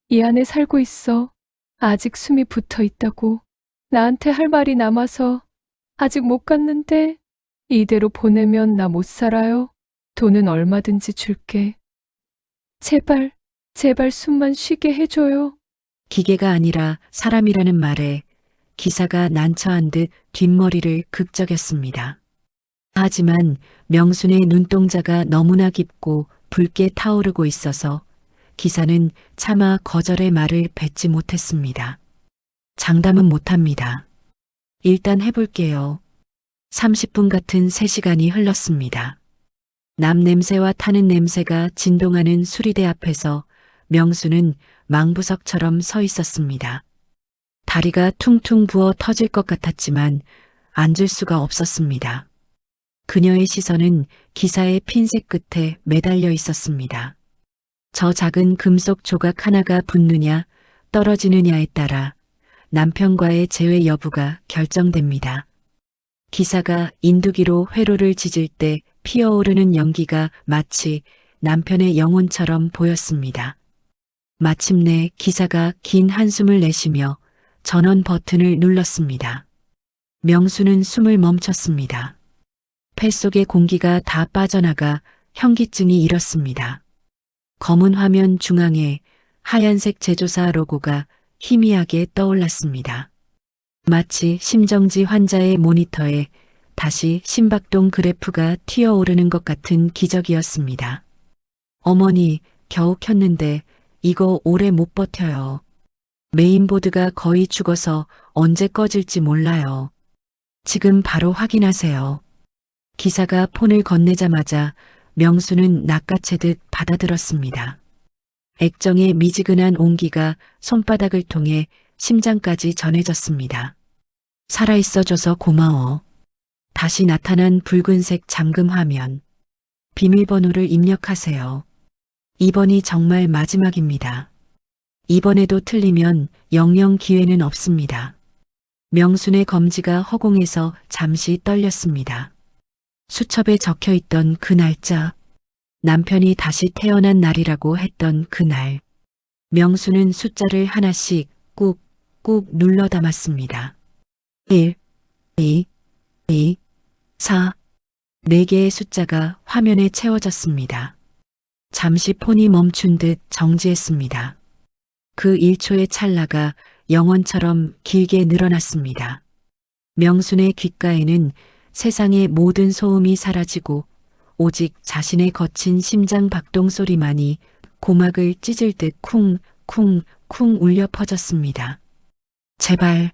이 안에 살고 있어. 아직 숨이 붙어 있다고. 나한테 할 말이 남아서 아직 못 갔는데 이대로 보내면 나 못 살아요. 돈은 얼마든지 줄게. 제발, 제발 숨만 쉬게 해줘요. 기계가 아니라 사람이라는 말에 기사가 난처한 듯 뒷머리를 극적였습니다. 하지만 명순의 눈동자가 너무나 깊고 붉게 타오르고 있어서 기사는 차마 거절의 말을 뱉지 못했습니다. 장담은 못합니다. 일단 해볼게요. 30분 같은 3시간이 흘렀습니다. 남 냄새와 타는 냄새가 진동하는 수리대 앞에서 명수는 망부석처럼 서 있었습니다. 다리가 퉁퉁 부어 터질 것 같았지만 앉을 수가 없었습니다. 그녀의 시선은 기사의 핀셋 끝에 매달려 있었습니다. 저 작은 금속 조각 하나가 붙느냐 떨어지느냐에 따라 남편과의 재회 여부가 결정됩니다. 기사가 인두기로 회로를 짖을 때 피어오르는 연기가 마치 남편의 영혼처럼 보였습니다. 마침내 기사가 긴 한숨을 내쉬며 전원 버튼을 눌렀습니다. 명수는 숨을 멈췄습니다. 폐 속의 공기가 다 빠져나가 현기증이 일었습니다. 검은 화면 중앙에 하얀색 제조사 로고가 희미하게 떠올랐습니다. 마치 심정지 환자의 모니터에 다시 심박동 그래프가 튀어오르는 것 같은 기적이었습니다. 어머니, 겨우 켰는데 이거 오래 못 버텨요. 메인보드가 거의 죽어서 언제 꺼질지 몰라요. 지금 바로 확인하세요. 기사가 폰을 건네자마자 명수는 낚아채듯 받아들었습니다. 액정의 미지근한 온기가 손바닥을 통해 심장까지 전해졌습니다. 살아있어줘서 고마워. 다시 나타난 붉은색 잠금 화면. 비밀번호를 입력하세요. 이번이 정말 마지막입니다. 이번에도 틀리면 영영 기회는 없습니다. 명순의 검지가 허공에서 잠시 떨렸습니다. 수첩에 적혀있던 그 날짜, 남편이 다시 태어난 날이라고 했던 그날. 명수는 숫자를 하나씩 꾹꾹 눌러 담았습니다. 1, 2, 4, 4개의 숫자가 화면에 채워졌습니다. 잠시 폰이 멈춘 듯 정지했습니다. 그 1초의 찰나가 영원처럼 길게 늘어났습니다. 명순의 귓가에는 세상의 모든 소음이 사라지고 오직 자신의 거친 심장 박동 소리만이 고막을 찢을 듯 쿵쿵쿵 울려 퍼졌습니다. 제발,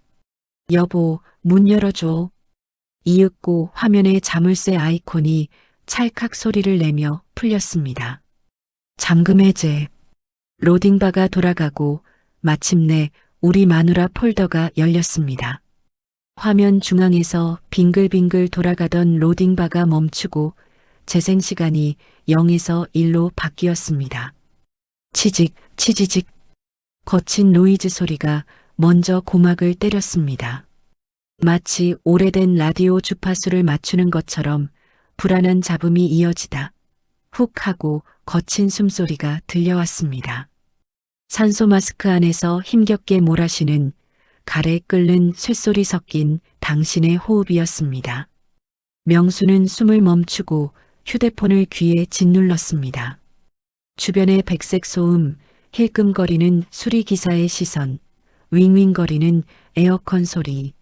여보, 문 열어줘. 이윽고 화면에 자물쇠 아이콘이 찰칵 소리를 내며 풀렸습니다. 잠금 해제. 로딩바가 돌아가고 마침내 우리 마누라 폴더가 열렸습니다. 화면 중앙에서 빙글빙글 돌아가던 로딩바가 멈추고 재생 시간이 0에서 1로 바뀌었습니다. 치직, 치지직. 거친 노이즈 소리가 먼저 고막을 때렸습니다. 마치 오래된 라디오 주파수를 맞추는 것처럼 불안한 잡음이 이어지다 훅 하고 거친 숨소리가 들려왔습니다. 산소 마스크 안에서 힘겹게 몰아쉬는 가래 끓는 쇳소리 섞인 당신의 호흡이었습니다. 명수는 숨을 멈추고 휴대폰을 귀에 짓눌렀습니다. 주변의 백색 소음, 힐끔거리는 수리기사의 시선, 윙윙거리는 에어컨 소리.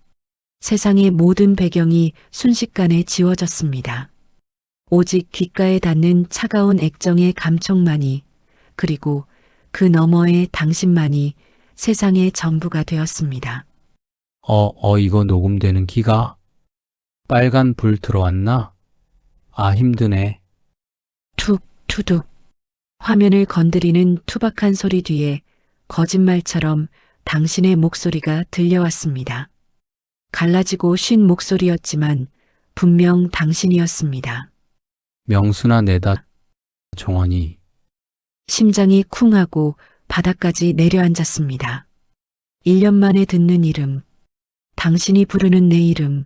세상의 모든 배경이 순식간에 지워졌습니다. 오직 귓가에 닿는 차가운 액정의 감촉만이, 그리고 그 너머의 당신만이 세상의 전부가 되었습니다. 이거 녹음되는 기가? 빨간 불 들어왔나? 아, 힘드네. 툭, 투둑. 화면을 건드리는 투박한 소리 뒤에 거짓말처럼 당신의 목소리가 들려왔습니다. 갈라지고 쉰 목소리였지만 분명 당신이었습니다. 명수나 내다, 종원이. 심장이 쿵하고 바닥까지 내려앉았습니다. 1년 만에 듣는 이름, 당신이 부르는 내 이름.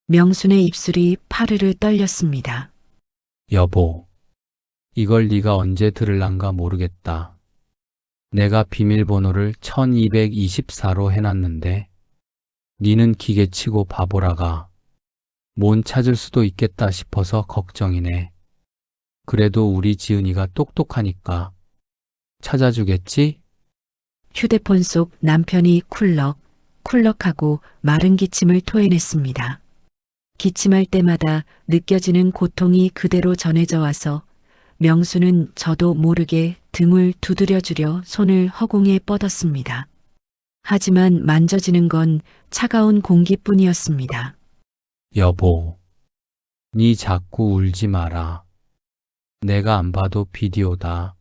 명순의 입술이 파르르 떨렸습니다. 여보, 이걸 네가 언제 들을란가 모르겠다. 내가 비밀번호를 1224로 해놨는데 니는 기계치고 바보라가 뭔 찾을 수도 있겠다 싶어서 걱정이네. 그래도 우리 지은이가 똑똑하니까 찾아주겠지? 휴대폰 속 남편이 쿨럭하고 마른 기침을 토해냈습니다. 기침할 때마다 느껴지는 고통이 그대로 전해져 와서 명수는 저도 모르게 등을 두드려주려 손을 허공에 뻗었습니다. 하지만 만져지는 건 차가운 공기뿐이었습니다. 여보, 니 자꾸 울지 마라. 내가 안 봐도 비디오다.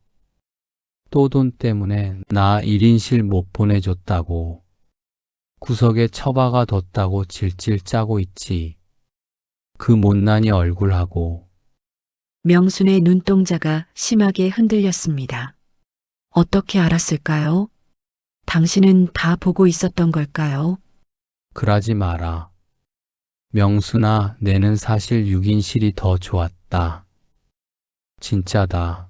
또 돈 때문에 나 1인실 못 보내줬다고. 구석에 처박아 뒀다고 질질 짜고 있지. 그 못난이 얼굴하고. 명순의 눈동자가 심하게 흔들렸습니다. 어떻게 알았을까요? 당신은 다 보고 있었던 걸까요? 그러지 마라. 명순아, 내는 사실 6인실이 더 좋았다. 진짜다.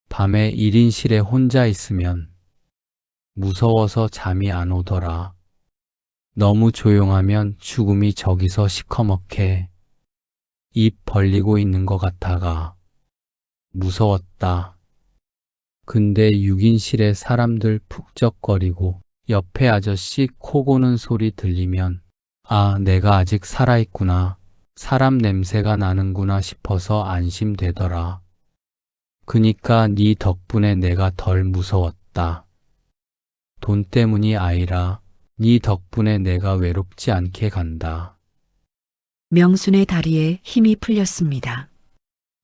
밤에 1인실에 혼자 있으면 무서워서 잠이 안 오더라. 너무 조용하면 죽음이 저기서 시커멓게 입 벌리고 있는 것 같아가 무서웠다. 근데 6인실에 사람들 푹적거리고 옆에 아저씨 코 고는 소리 들리면 아, 내가 아직 살아있구나. 사람 냄새가 나는구나 싶어서 안심되더라. 그니까 네 덕분에 내가 덜 무서웠다. 돈 때문이 아니라 네 덕분에 내가 외롭지 않게 간다. 명순의 다리에 힘이 풀렸습니다.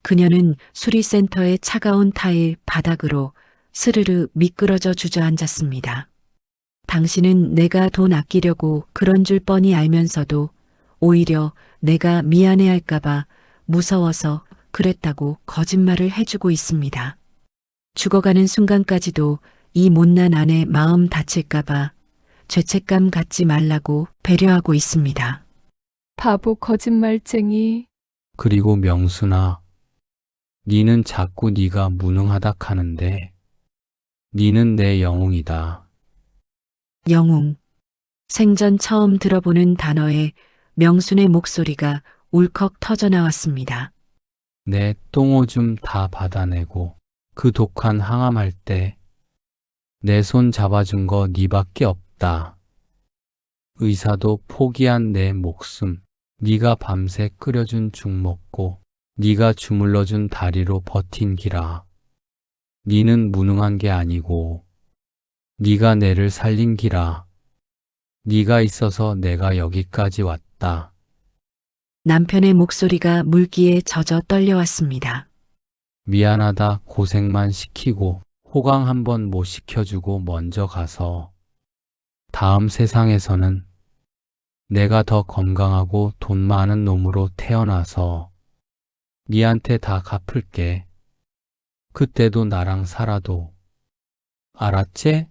그녀는 수리센터의 차가운 타일 바닥으로 스르르 미끄러져 주저앉았습니다. 당신은 내가 돈 아끼려고 그런 줄 뻔히 알면서도 오히려 내가 미안해할까봐 무서워서 그랬다고 거짓말을 해주고 있습니다. 죽어가는 순간까지도 이 못난 아내 마음 다칠까봐 죄책감 갖지 말라고 배려하고 있습니다. 바보 거짓말쟁이. 그리고 명순아, 니는 자꾸 네가 무능하다 하는데 니는 내 영웅이다. 영웅. 생전 처음 들어보는 단어에 명순의 목소리가 울컥 터져 나왔습니다. 내 똥오줌 다 받아내고 그 독한 항암할 때 내 손 잡아준 거 니밖에 없다. 의사도 포기한 내 목숨, 네가 밤새 끓여준 죽 먹고 네가 주물러준 다리로 버틴 기라. 니는 무능한 게 아니고 네가 내를 살린 기라. 네가 있어서 내가 여기까지 왔다. 남편의 목소리가 물기에 젖어 떨려왔습니다. 미안하다. 고생만 시키고 호강 한번 못 시켜주고 먼저 가서 다음 세상에서는 내가 더 건강하고 돈 많은 놈으로 태어나서 니한테 다 갚을게. 그때도 나랑 살아도. 알았지?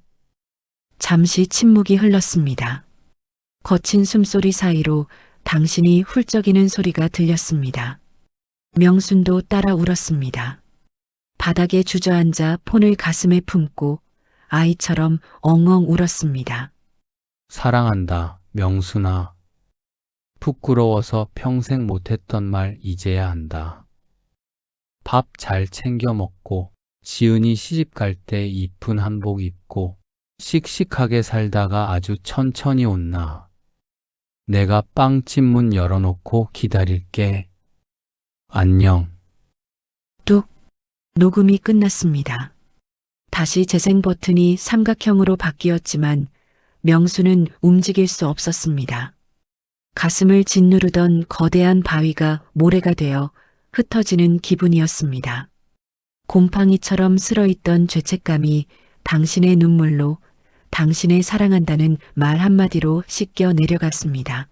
잠시 침묵이 흘렀습니다. 거친 숨소리 사이로 당신이 훌쩍이는 소리가 들렸습니다. 명순도 따라 울었습니다. 바닥에 주저앉아 폰을 가슴에 품고 아이처럼 엉엉 울었습니다. 사랑한다, 명순아. 부끄러워서 평생 못했던 말 이제야 한다. 밥 잘 챙겨 먹고 지은이 시집 갈 때 이쁜 한복 입고 씩씩하게 살다가 아주 천천히 온나. 내가 빵집 문 열어놓고 기다릴게. 안녕. 뚝. 녹음이 끝났습니다. 다시 재생 버튼이 삼각형으로 바뀌었지만 명수는 움직일 수 없었습니다. 가슴을 짓누르던 거대한 바위가 모래가 되어 흩어지는 기분이었습니다. 곰팡이처럼 쓸어있던 죄책감이 당신의 눈물로 당신을 사랑한다는 말 한마디로 씻겨 내려갔습니다.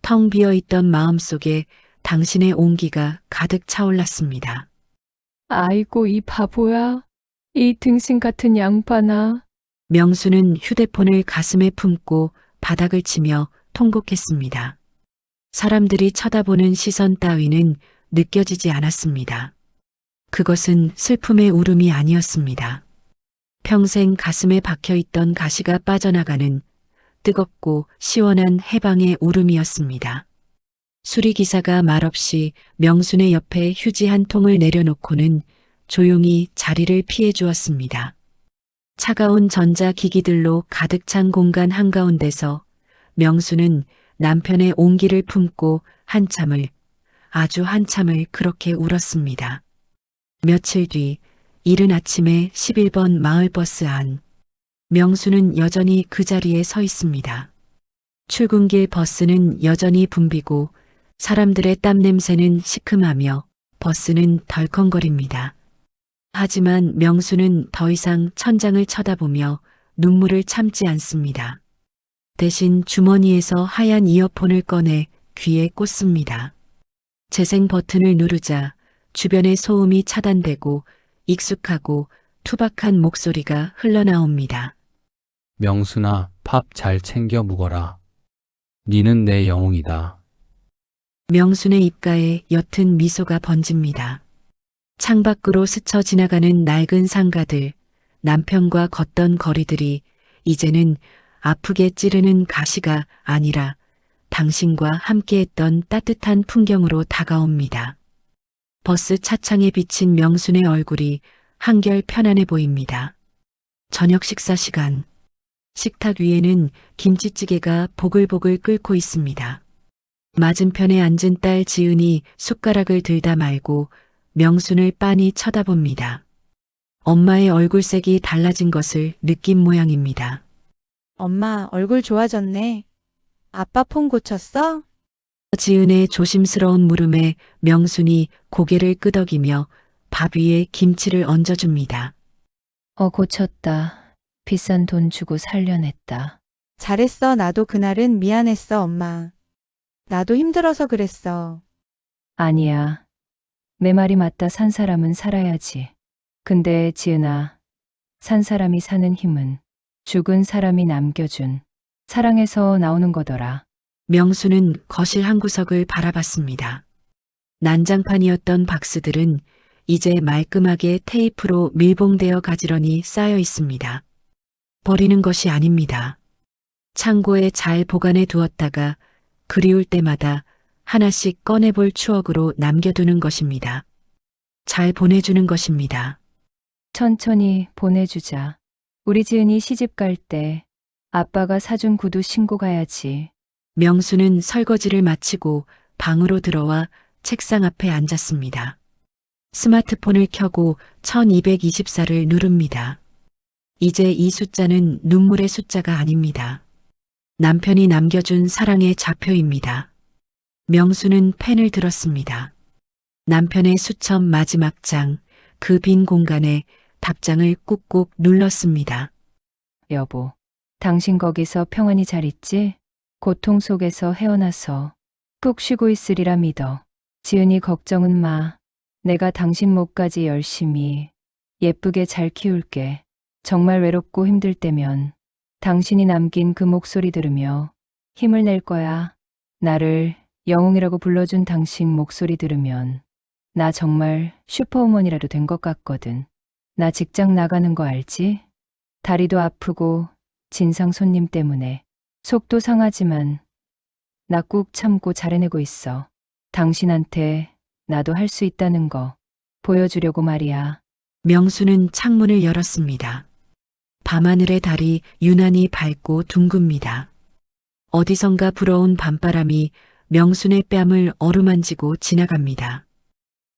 텅 비어있던 마음속에 당신의 온기가 가득 차올랐습니다. 아이고 이 바보야. 이 등신 같은 양반아. 명수는 휴대폰을 가슴에 품고 바닥을 치며 통곡했습니다. 사람들이 쳐다보는 시선 따위는 느껴지지 않았습니다. 그것은 슬픔의 울음이 아니었습니다. 평생 가슴에 박혀있던 가시가 빠져나가는 뜨겁고 시원한 해방의 울음이었습니다. 수리기사가 말없이 명순의 옆에 휴지 한 통을 내려놓고는 조용히 자리를 피해 주었습니다. 차가운 전자기기들로 가득 찬 공간 한가운데서 명수는 남편의 온기를 품고 아주 한참을 그렇게 울었습니다. 며칠 뒤 이른 아침에 11번 마을버스 안. 명수는 여전히 그 자리에 서 있습니다. 출근길 버스는 여전히 붐비고 사람들의 땀 냄새는 시큼하며 버스는 덜컹거립니다. 하지만 명수는 더 이상 천장을 쳐다보며 눈물을 참지 않습니다. 대신 주머니에서 하얀 이어폰을 꺼내 귀에 꽂습니다. 재생 버튼을 누르자 주변의 소음이 차단되고 익숙하고 투박한 목소리가 흘러나옵니다. 명순아, 밥 잘 챙겨 묵어라. 니는 내 영웅이다. 명순의 입가에 옅은 미소가 번집니다. 창밖으로 스쳐 지나가는 낡은 상가들, 남편과 걷던 거리들이 이제는 아프게 찌르는 가시가 아니라 당신과 함께했던 따뜻한 풍경으로 다가옵니다. 버스 차창에 비친 명순의 얼굴이 한결 편안해 보입니다. 저녁 식사 시간. 식탁 위에는 김치찌개가 보글보글 끓고 있습니다. 맞은편에 앉은 딸 지은이 숟가락을 들다 말고 명순을 빤히 쳐다봅니다. 엄마의 얼굴색이 달라진 것을 느낀 모양입니다. 엄마, 얼굴 좋아졌네. 아빠 폰 고쳤어? 지은의 조심스러운 물음에 명순이 고개를 끄덕이며 밥 위에 김치를 얹어줍니다. 고쳤다. 비싼 돈 주고 살려냈다. 잘했어. 나도 그날은 미안했어, 엄마. 나도 힘들어서 그랬어. 아니야. 내 말이 맞다. 산 사람은 살아야지. 근데 지은아, 산 사람이 사는 힘은 죽은 사람이 남겨준 사랑에서 나오는 거더라. 명수는 거실 한 구석을 바라봤습니다. 난장판이었던 박스들은 이제 말끔하게 테이프로 밀봉되어 가지런히 쌓여 있습니다. 버리는 것이 아닙니다. 창고에 잘 보관해 두었다가 그리울 때마다 하나씩 꺼내볼 추억으로 남겨두는 것입니다. 잘 보내주는 것입니다. 천천히 보내주자. 우리 지은이 시집 갈 때 아빠가 사준 구두 신고 가야지. 명수는 설거지를 마치고 방으로 들어와 책상 앞에 앉았습니다. 스마트폰을 켜고 1224를 누릅니다. 이제 이 숫자는 눈물의 숫자가 아닙니다. 남편이 남겨준 사랑의 좌표입니다. 명수는 펜을 들었습니다. 남편의 수첩 마지막 장, 그 빈 공간에 답장을 꾹꾹 눌렀습니다. 여보, 당신 거기서 평안히 잘 있지? 고통 속에서 헤어나서 푹 쉬고 있으리라 믿어. 지은이 걱정은 마. 내가 당신 목까지 열심히 예쁘게 잘 키울게. 정말 외롭고 힘들 때면 당신이 남긴 그 목소리 들으며 힘을 낼 거야. 나를 영웅이라고 불러준 당신 목소리 들으면 나 정말 슈퍼우먼이라도 된 것 같거든. 나 직장 나가는 거 알지? 다리도 아프고 진상 손님 때문에 속도 상하지만 나 꾹 참고 잘 해내고 있어. 당신한테 나도 할 수 있다는 거 보여주려고 말이야. 명수는 창문을 열었습니다. 밤하늘의 달이 유난히 밝고 둥급니다. 어디선가 불어온 밤바람이 명순의 뺨을 어루만지고 지나갑니다.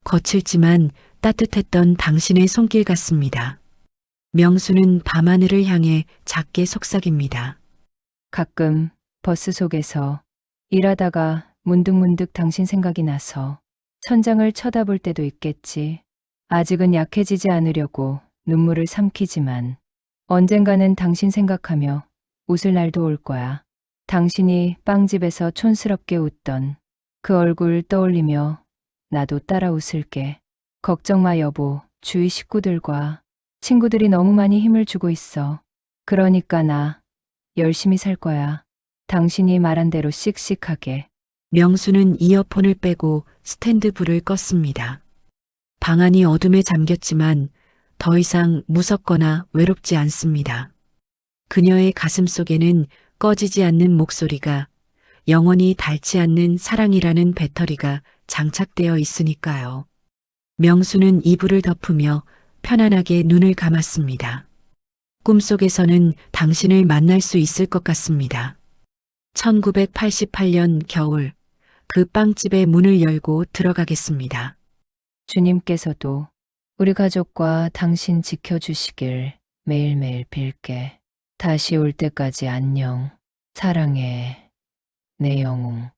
거칠지만 따뜻했던 당신의 손길 같습니다. 명수는 밤하늘을 향해 작게 속삭입니다. 가끔 버스 속에서 일하다가 문득문득 당신 생각이 나서 천장을 쳐다볼 때도 있겠지. 아직은 약해지지 않으려고 눈물을 삼키지만 언젠가는 당신 생각하며 웃을 날도 올 거야. 당신이 빵집에서 촌스럽게 웃던 그 얼굴 떠올리며 나도 따라 웃을게. 걱정 마 여보. 주위 식구들과 친구들이 너무 많이 힘을 주고 있어. 그러니까 나 열심히 살 거야. 당신이 말한 대로 씩씩하게. 명수는 이어폰을 빼고 스탠드 불을 껐습니다. 방 안이 어둠에 잠겼지만 더 이상 무섭거나 외롭지 않습니다. 그녀의 가슴 속에는 꺼지지 않는 목소리가, 영원히 닳지 않는 사랑이라는 배터리가 장착되어 있으니까요. 명수는 이불을 덮으며 편안하게 눈을 감았습니다. 꿈속에서는 당신을 만날 수 있을 것 같습니다. 1988년 겨울, 그 빵집의 문을 열고 들어가겠습니다. 주님께서도 우리 가족과 당신 지켜주시길 매일매일 빌게. 다시 올 때까지 안녕. 사랑해. 내 영웅.